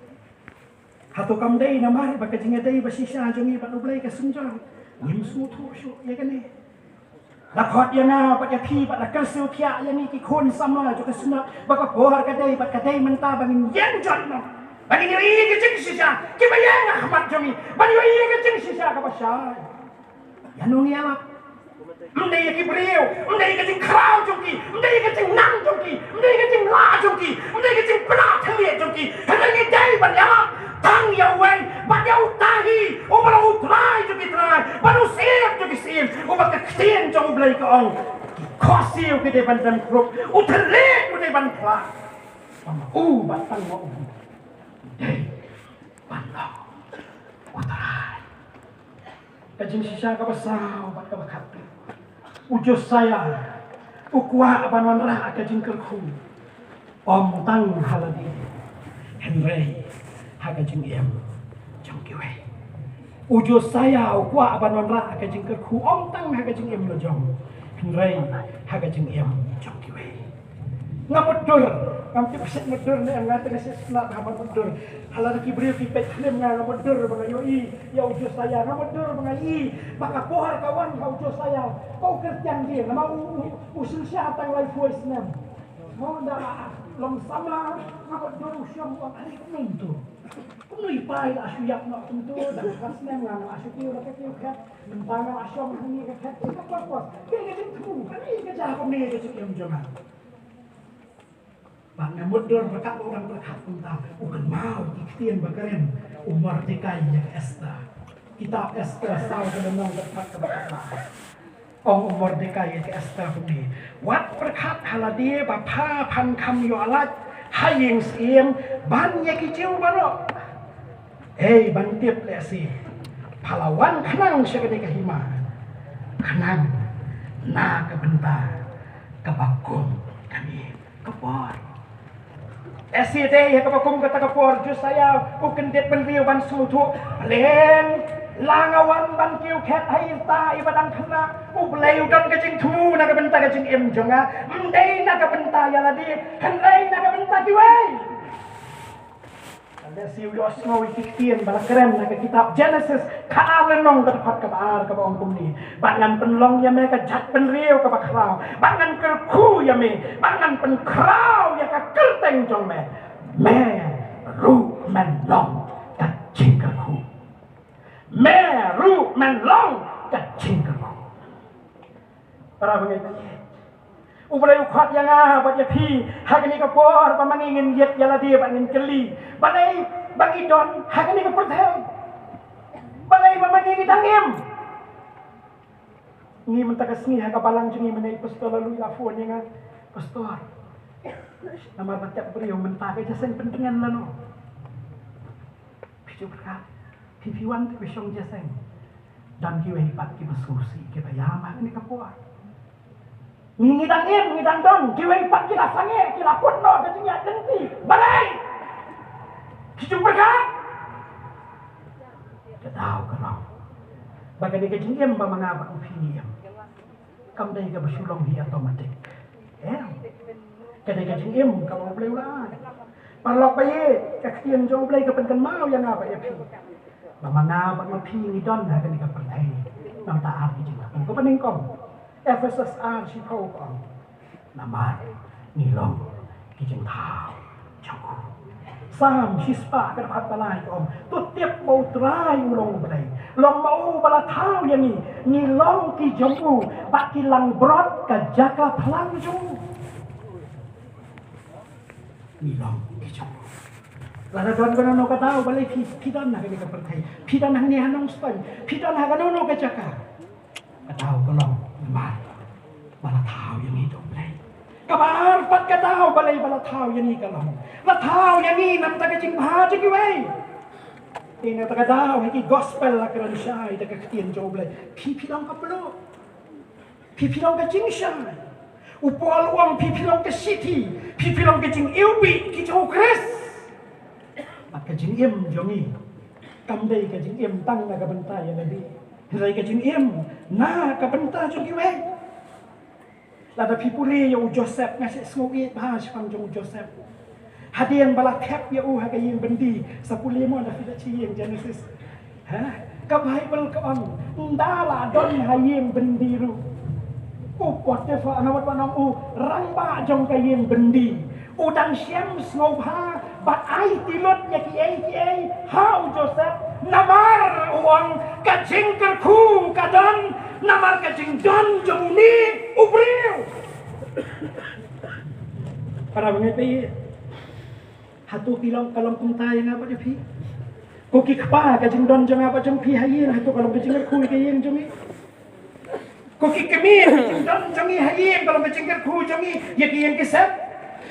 hatu kamdei namar bakajingadei basisya jongi panublay kasunjang nim suatu syu ya kene Lakot yang apa ya ki pada kersil kia yang ni kikun sama juga sunat baka bohar kadai bat kadai mentah bangin yang janna bangin ini kecing sisa kibayang ahmad jami bangin ini kecing sisa kapasya yanung yalap mendai kibriu mendai kecing krau jongki mendai kecing nang jongki mendai kecing la jongki mendai kecing pena thangye jongki hendak dai ban yalap tang yawai ban yau tahi umrau trai jongki trai baru siap jongki siap umat kecien jong belai ke ong kosil ke depan dan grup utelik ke depan plak batang mau dei bandang utrai kajing sisa ka basau bat ka bakat ujus saya ukwa abanwan ra kajing kerku om tang haladi henrei ha kajing em jong kiwe ujo saya ukwa abanon ra ka jing ker khu om tang ha ka jing em lo jong rai ha ka jing em jong ki wei ngamudur kam ti peset mudur ne ngata ka set na ha mudur halar ki brio ki pet klem ngamudur bang yo i ya ujo saya ngamudur bang i maka pohar kawan ka ujo saya kau kerjang dia nama usul sia tang lai voice nam mau dah long sama ngamudur usyam wa hari tu Kunoi pai la suyak nak tentu dan kasnya ngang asuki ora ke kat bentang asyam ni ke kat apa ke ke tu kan ni ke jah kom ni ke cium jangan bang mudur berkat orang berkat tentang bukan mau ikhtian bakaren umar dikai ya esta kitab esta sau ke denong berkat ke berkat Ong umar dikai ya esta ni wat berkat haladi bapa pan kam yo alat haying siem ban ya kicil baro bantip lesi pahlawan kenang syakade kahima kenang na kebentar kebakung kami kepor esi deh ya kebakung kata kepor jus saya bukan det penriu ban sutu len langawan ban kiu ket haita ibadang kena ubleu dan kejing tu na kebentar kejing em jonga mendai na kebentar ya ladi hendai na kebentar kiwei ada sius mau ikhtian bala keren nak kitab Genesis kaalenong dapat kabar ka baong kumni bangan penlong ya mereka jat penriu ka bakrau bangan kerku ya me bangan penkrau ya ka kerteng jong me ru men long ka cingkerku me ru men long ka cingkerku para bengai Ubalai ukhat yang apa je pi hagani ka por pamangingin yet yala dia bangin keli balai bangi don hagani ka perthai balai pamangingin dangim ngi mentakas ngi haga balang jengi menai pastor lalu afon yang pastor nama batak beriau mentaka jasen pentingan lano picu berkat pipiwan tu besong jasen dan kiwe hipat ki basusi ki bayama ni ka por ngidang im ngidang don kiwe pat kita sange kita punno kecinya denti balai kicu berkat kedau kalau bagani kecing im ba mangaba upini im kam dai ka basulong hi automatic kadai kecing im kalau boleh ulah parlok baye kakien jong boleh ka penkan mau yang apa ya pi ba mangaba upi ni don ha kani ka pertai nam ta ar ki jing ko paning kom FSSR si kau kong nama nilong kijeng thao changku sam si spa kan pat balai om tu tiap mau trai ulong balai long mau bala thao yang ni nilong kijeng u pak kilang brot ka jaka plang ju nilong kijeng lada don kan no ka tao balai pidan na ka pertai pidan hang ni hanong span pidan ha kan no ka jaka ka tao ka long mar bala thao yang ni dong lai kabar pat ka tao balai bala thao yang ni kalong la thao yang ni nam ta ka jing ha ji ki wei ina ta ka tao ki gospel la kran shai ta ka tien jo balai pi long ka plo pi long ka jing shai upol uang pi long ka city pi long ka jing ilbi ki jo kres mat ka jing im jo ni kam dei ka jing im tang na ka banta ya nabi rai ka jing im na ka banta jo ki wei lada pipuli yo Joseph ngasih smogi bahas pang jong Joseph hadian bala tap ya haga ying bendi sapuli mo na fida chi yang Genesis ka Bible ka on ndala don haying bendi ru upot te fa anawat wanong rang ba jong ka ying bendi udang syam snobha bat ai tilot ya ki ai how Joseph namar uang kacing kerku kadon namar kacing don jomuni ubriu para mengerti hatu pilong kalong punta yang apa je pi koki kapa kacing don jong apa jong pi hayin hatu kalong kacing kerku ke yin jongi koki kemir kacing don jongi hayin kalong kacing kerku jongi ya ki yin kisap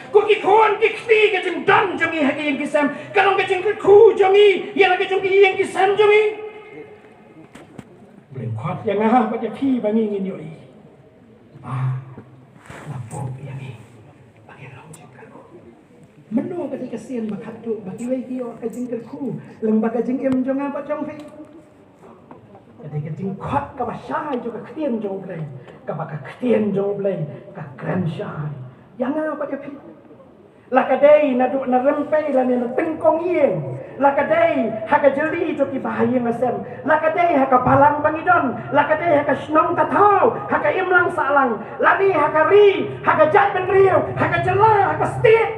koki kon kikti kacing don jongi hayin kisam kalong kacing kerku jongi ya la kacing yin kisam jongi boleh kuat yang apa je pi bangingin yo lapor yang ni bagi orang juga menu ketika kesian bakatu bagi lagi orang kajing kerku lembaga jing em jong apa jong fi Jadi kencing kuat kabah syai juga ketien jauh belai, kabah ketien jauh belai, grand syai. Yang apa dia pi? Lakadai naduk narempai lah ni tengkong ien. Lakadai haka jeli joki bahaya ngasem. Lakadai haka balang bangidon. Lakadai haka senong tatau. Haka imlang salang. Lani haka ri. Haka jat benriu. Haka jela. Haka stik.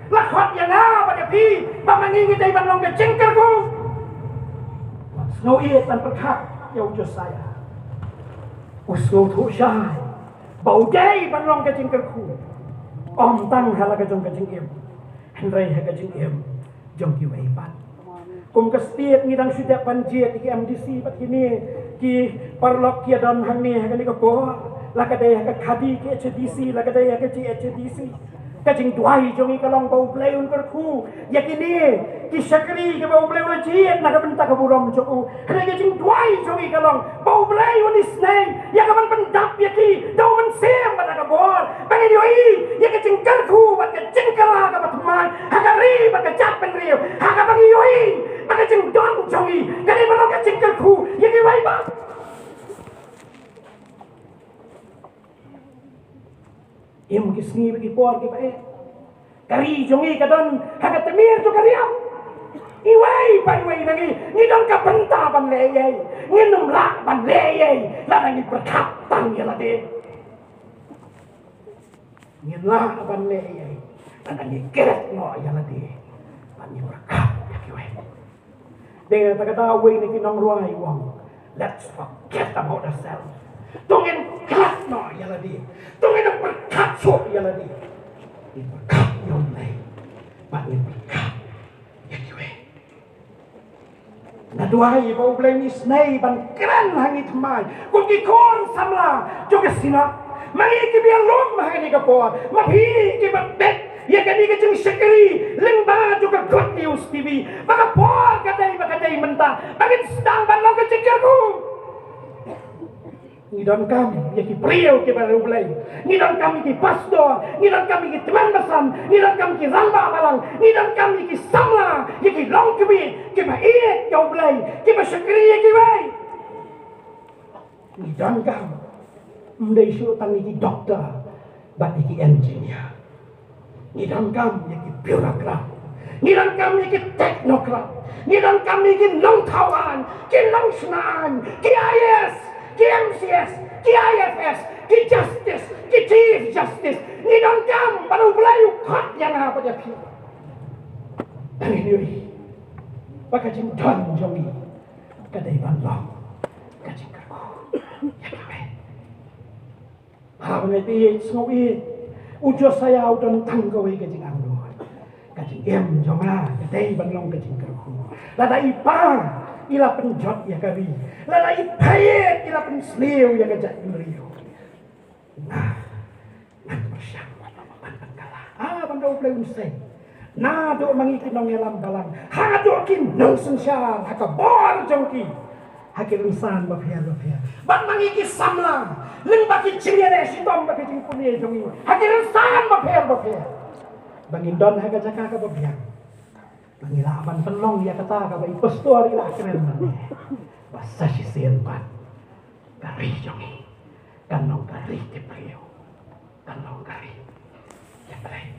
Lakwat yang apa dia pi? Bamangingi dari banlong ke jengkerku. Snow iet dan perkat. Ya ujus saya. Usno tu syai. Bau day banlong ke jengkerku. Om tang hala ka jong ka jing em henry ha ka jing em jong ki wei pan kum ka stiet ni dang sudah panjiet ki MDC pat kini ki parlok ki don hang ni ha ka ni ko la ka dei ha ka khadi ki HDC la ka dei ha ka HDC ka jing duai jong ka long bau play un ka khu ya kini ki sakri ka bau play la jiet na ka benta ka burom jong ka jing duai jong ka long bau play un is nei ya ka man pendap ya ki do man sem ba ka bor bangi yoi ya ka jing ka khu ba ka jing ka la ka batman ha ka ri ba ka chat pen ri ha ka bangi yoi ba ka jing don jong ka ni ba ka jing ka khu ya ki wai ba im kisni bagi por ke bae kari jongi kadon haga temir to kariam iwai pai wai nangi ni don ka benta ban le ye ni num la ban le ye la nangi berkat tang ya la de ni la ban le ye la nangi keret no ya la de ban ni berkat ya ki wai de ta kata wai ni kinong ruai wang let's forget about ourselves tungin kelas no ya la de tungin berkat so ya la de ni berkat yom lai ban ni berkat ya ki wai na duai bau blai ni snai ban kran hangi thmai ko ki kon samla joga sina mangi ki biar lom mahani ka po ma phi ki ba bet ya ka ni ka jing shakari lengba juga god news TV baka po ka dai menta bagin stang ban lo ka cikirku ni don kam ya ki priyo ki baru blai ni don kam ki pastor ni don kam ki teman basam ni don kam ki ramba balang ni don kam ki samla ya ki long ki ba iet yo blai ki ba shakri ya ki wai ni don kam mdai shu tang ki doktor ba ki engineer ni don kam ya ki bureaucrat ni don kam ya ki technocrat ni don kam ya ki long tawan ki long snan ki IS ki MCS, ki IFS, ki Justice, ki Chief Justice, ni don kam baru belayu kot yang apa dia pi. Anyway, baka jing don jomi, kadai ban long, kajing kaku, ya kawe. Apa nanti semui ujo saya udon tanggawe kajing angdo, kajing em joma, kadai ban long kajing kaku. Lada ipa. Ila penjot ya kari lalai payet ila pensliu ya kajak meriu nah bersyang kalah bandau play unsay na do mangikin nong yalam balang ha do kin no sensyar haka bor jongki hakil insan bapia ban mangiki samla leng baki ciriere sitom baki jingpunie jongi hakil insan bapia bangin don haka jaka ka bapia Pangilaban penlong ya kata ka ba impostor ila keren man. Basa si Silvan. Kari jongi. Kanong kari te priyo. Kanong kari. Ya pre.